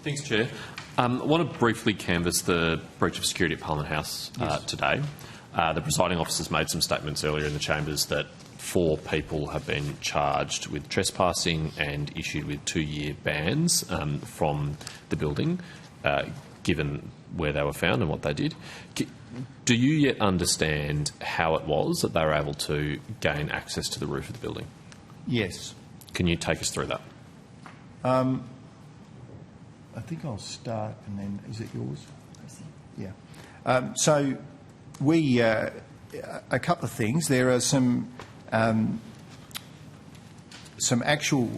Thanks, Chair. I want to briefly canvass the breach of security at Parliament House today. The presiding officer's made some statements earlier in the chambers that 4 people have been charged with trespassing and issued with 2-year bans from the building, given where they were found and what they did. Do you yet understand how it was that they were able to gain access to the roof of the building? Yes. Can you take us through that? I think I'll start and then, is it yours? Yeah. So we, a couple of things. There are some actual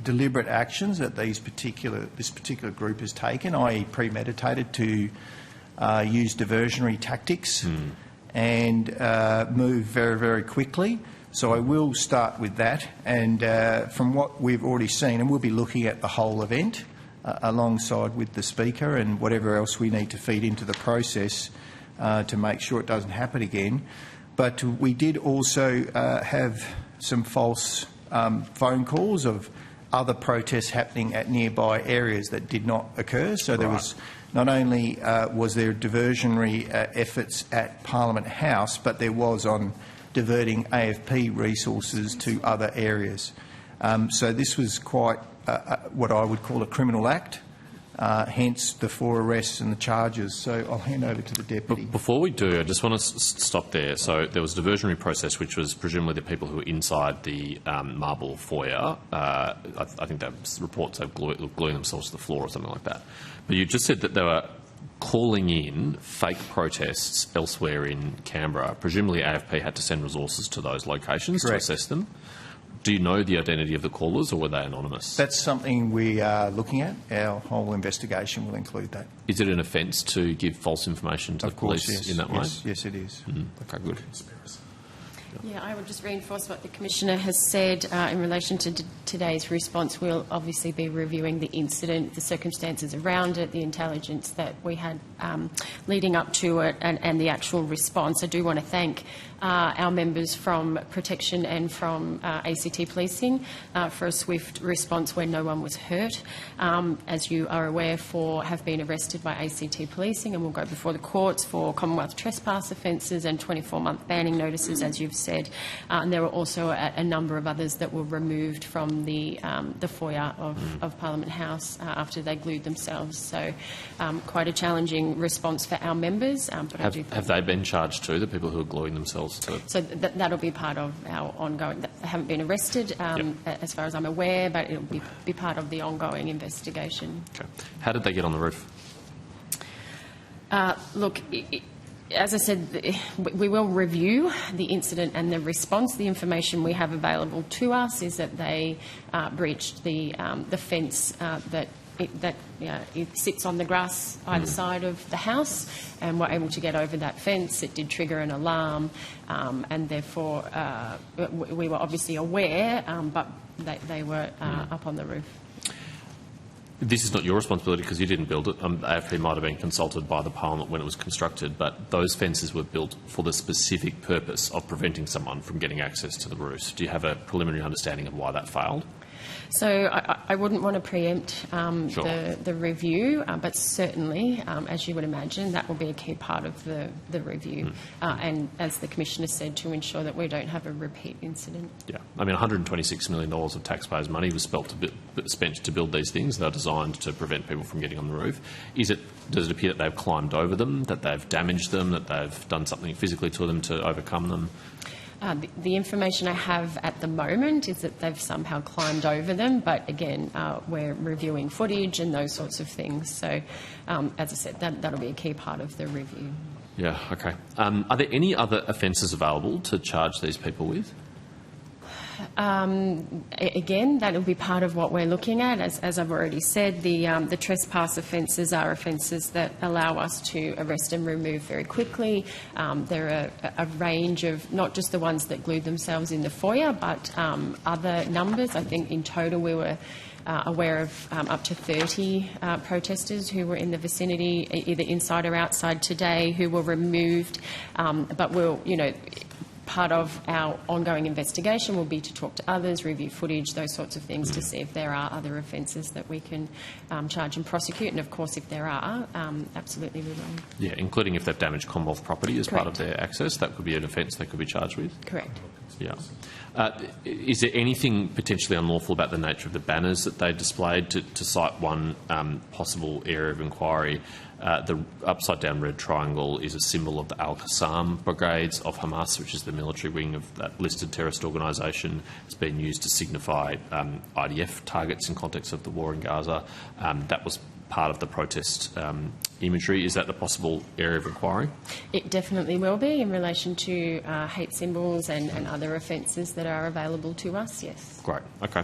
deliberate actions that this particular group has taken, i.e. premeditated to use diversionary tactics and move very, very quickly. So I will start with that, and from what we've already seen, and we'll be looking at the whole event alongside with the Speaker and whatever else we need to feed into the process to make sure it doesn't happen again. But we did also have some false phone calls of other protests happening at nearby areas that did not occur. So there was not only was there diversionary efforts at Parliament House, but there was on diverting AFP resources to other areas. So this was quite what I would call a criminal act, hence the 4 arrests and the charges. So I'll hand over to the Deputy. Before we do, I just want to stop there. So there was a diversionary process, which was presumably the people who were inside the marble foyer. I think there was reports of gluing themselves to the floor or something like that. But you just said that they were calling in fake protests elsewhere in Canberra. Presumably AFP had to send resources to those locations to assess them. Do you know the identity of the callers, or were they anonymous? That's something we are looking at. Our whole investigation will include that. Is it an offence to give false information to the police in that way? Yes, it is. Okay, good. Yeah, I would just reinforce what the Commissioner has said in relation to today's response. We'll obviously be reviewing the incident, the circumstances around it, the intelligence that we had leading up to it, and the actual response. I do want to thank our members from Protection and from ACT Policing for a swift response where no one was hurt. As you are aware, 4 have been arrested by ACT Policing and will go before the courts for Commonwealth trespass offences and 24-month banning notices, as you've said. And there were also a number of others that were removed from the foyer of Parliament House after they glued themselves. So quite a challenging response for our members. But have they been charged too, the people who are gluing themselves to it? So that'll be part of our ongoing. They haven't been arrested as far as I'm aware, but it'll be part of the ongoing investigation. Okay. How did they get on the roof? Look, as I said, we will review the incident and the response. The information we have available to us is that they breached the fence that it sits on the grass either side of the house, and were able to get over that fence. It did trigger an alarm, and therefore we were obviously aware, but they were up on the roof. This is not your responsibility because you didn't build it. AFP might have been consulted by the Parliament when it was constructed, but those fences were built for the specific purpose of preventing someone from getting access to the roofs. Do you have a preliminary understanding of why that failed? So I wouldn't want to preempt the review, but certainly, as you would imagine, that will be a key part of the review. And as the Commissioner said, to ensure that we don't have a repeat incident. Yeah, I mean, $126 million of taxpayers' money was spent to build these things. They're designed to prevent people from getting on the roof. Does it appear that they've climbed over them, that they've damaged them, that they've done something physically to them to overcome them? The information I have at the moment is that they've somehow climbed over them, but again, we're reviewing footage and those sorts of things. So, as I said, that'll be a key part of the review. Yeah, okay. Are there any other offences available to charge these people with? Again, that will be part of what we're looking at. As I've already said, the trespass offences are offences that allow us to arrest and remove very quickly. There are a range of, not just the ones that glued themselves in the foyer, but other numbers. I think in total we were aware of up to 30 protesters who were in the vicinity, either inside or outside today, who were removed. But we'll, part of our ongoing investigation will be to talk to others, review footage, those sorts of things, to see if there are other offences that we can charge and prosecute. And, of course, if there are, absolutely we will. Yeah, including if they've damaged Commonwealth property as part of Correct. their access. That could be an offence they could be charged with. Correct. Yeah. Is there anything potentially unlawful about the nature of the banners that they displayed? To cite one possible area of inquiry, the upside-down red triangle is a symbol of the Al-Qassam brigades of Hamas, which is the military wing of that listed terrorist organisation. It's been used to signify IDF targets in context of the war in Gaza. That was part of the protest imagery. Is that the possible area of inquiry? It definitely will be in relation to hate symbols and other offences that are available to us, yes. Great. Okay.